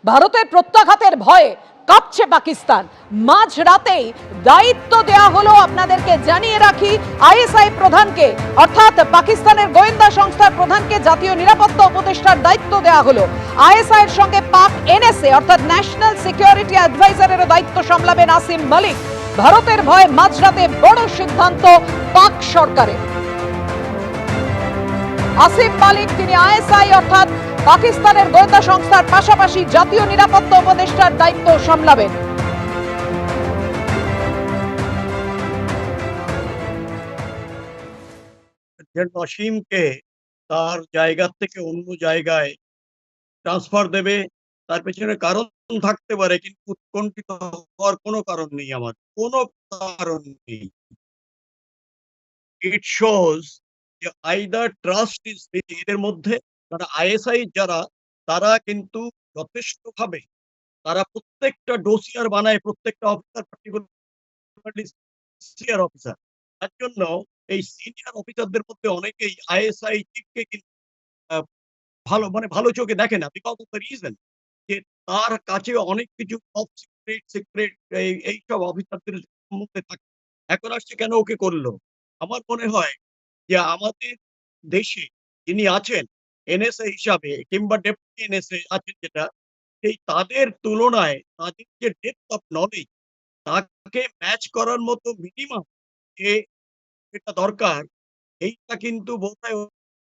ভারতের প্রত্যাঘাতের ভয়ে কাঁপছে পাকিস্তান। মাঝরাতেই দায়িত্ব দেয়া হলো, আপনাদেরকে জানিয়ে রাখি, আইএসআই প্রধানকে অর্থাৎ পাকিস্তানের গোয়েন্দা সংস্থার প্রধানকে জাতীয় নিরাপত্তা উপদেষ্টার দায়িত্ব দেয়া হলো। আইএসআই এর সঙ্গে পাক এনএসএ অর্থাৎ ন্যাশনাল সিকিউরিটি অ্যাডভাইজারেরও দায়িত্ব সামলাবেন আসিম মালিক। ভারতের ভয়ে মাঝরাতে বড় সিদ্ধান্ত পাক সরকারের। আসিম মালিক তিনি আইএসআই অর্থাৎ পাকিস্তানের গোয়েন্দা সংস্থার পাশাপাশি জাতীয় নিরাপত্তা উপদেষ্টার দায়িত্ব সামলাবেন। অসীমকে তার জায়গা থেকে অন্য জায়গায় ট্রান্সফার দেবে, তার পেছনে কারণ থাকতে পারে, কিন্তু উৎকণ্ঠিত হওয়ার কোনো কারণ নেই, আমার কোনো কারণ নেই। ইট শোজ যে আইদার ট্রাস্ট ইজ এদের মধ্যে, তারা আইএসআই যারা, তারা কিন্তু যথেষ্টভাবে তারা প্রত্যেকটা ডোসিয়ার বানায়, প্রত্যেকটা অফিসার, পার্টিকুলারলি সিনিয়র অফিসার। তার জন্য এই সিনিয়র অফিসারদের মধ্যে অনেকেই আইএসআই চিফকে কিন্তু ভালো ভালো চোখে দেখে না, বিকজ অফ দ্য রিজন যে তার কাছে অনেক কিছু টপ সিক্রেট এইসব অফিসারদের মধ্যে থাকে। এখন আসছে কেন ওকে করলো? আমার মনে হয় যে আমাদের দেশে যিনি আছেন এনএসএ হিসাবে কিংবা ডেপুটি এনএসএ আছেন যেটা, সেই তাদের তুলনায় তাদের যে ডেপথ অফ নলেজ, তাকে ম্যাচ করার মতো মিনিমাম যে এটা দরকার, এইটা কিন্তু বোধহয়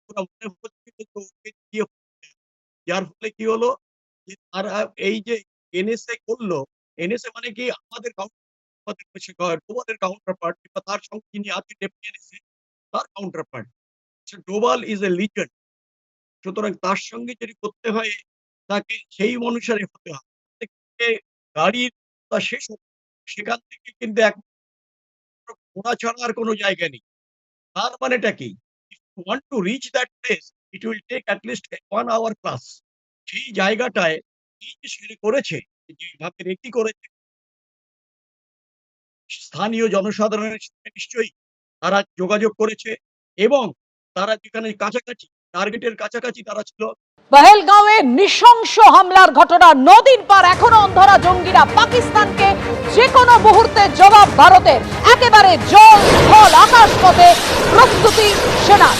ওরা মনে হচ্ছিল তো ওকে দিয়ে হচ্ছে। যার ফলে কি হলো যে তারা এই যে এনএসএ করলো, এনএসএ মানে কি আমাদের গ্লোবালের কাউন্টার পার্ট বা তার সঙ্গে যিনি আছেন ডেপুটি এনএসএ তার counter part. Global is a legend, সুতরাং তার সঙ্গে যদি করতে হয় তাকে সেই অনুসারে হতে হবে। গাড়ির শেষ সেখান থেকে কিন্তু এক ঘোড়া ছাড়া আর কোনো জায়গা নেই। তার মানেটা কি? want to reach that place, it will take at least 1 hour plus. সেই জায়গাটায় এই যে সে করেছে, যেভাবে রেকি করেছে, স্থানীয় জনসাধারণের সঙ্গে নিশ্চয়ই তারা যোগাযোগ করেছে এবং তারা যেখানে কাছাকাছি টার্গেটের কাছাকাছি তারা ছিল। পহেলগাঁওয়ে নৃশংস হামলার ঘটনা 9 দিন পর এখনো অন্ধরা জঙ্গিরা। পাকিস্তানকে যে কোনো মুহূর্তে জবাব ভারতের। একেবারে জল স্থল আকাশ পথে প্রস্তুতি সেনা।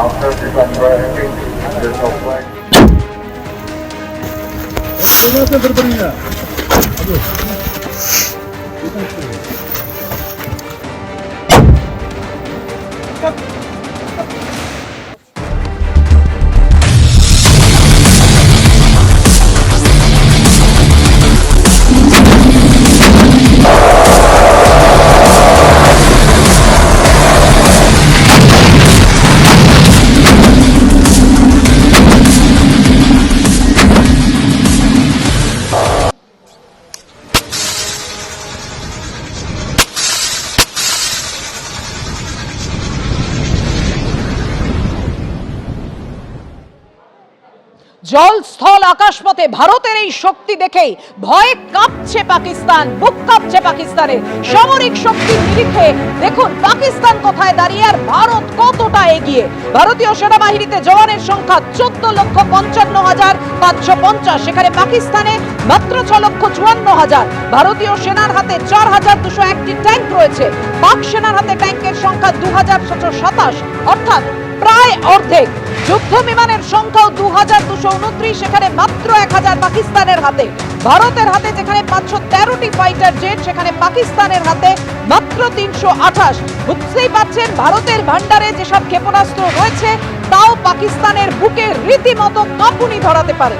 After December, there's no flag. জল স্থল আকাশপথে ভারতের এই শক্তি দেখেই ভয়ে কাঁপছে পাকিস্তান, বুক কাঁপছে পাকিস্তানের। সামরিক শক্তির নিরিখে দেখুন পাকিস্তান কোথায় দাঁড়িয়ে আর ভারত কতটা এগিয়ে। ভারতীয় সেনাবাহিনীতে জওয়ানের সংখ্যা 14,55,550, সেখানে পাকিস্তানে মাত্র 6,54,000। ভারতীয় সেনার হাতে 4,201টি ট্যাঙ্ক রয়েছে, পাক সেনার হাতে ট্যাঙ্কের সংখ্যা 2,727, অর্থাৎ প্রায় অর্ধেক। যুদ্ধ বিমানের সংখ্যাও 2,229, সেখানে মাত্র 1,000 পাকিস্তানের হাতে। ভারতের হাতে যেখানে 513টি ফাইটার জেট, সেখানে পাকিস্তানের হাতে মাত্র 328। বুঝতেই পারছেন ভারতের ভান্ডারে যেসব ক্ষেপণাস্ত্র রয়েছে তাও পাকিস্তানের বুকে রীতিমতো কাঁপুনি ধরাতে পারে।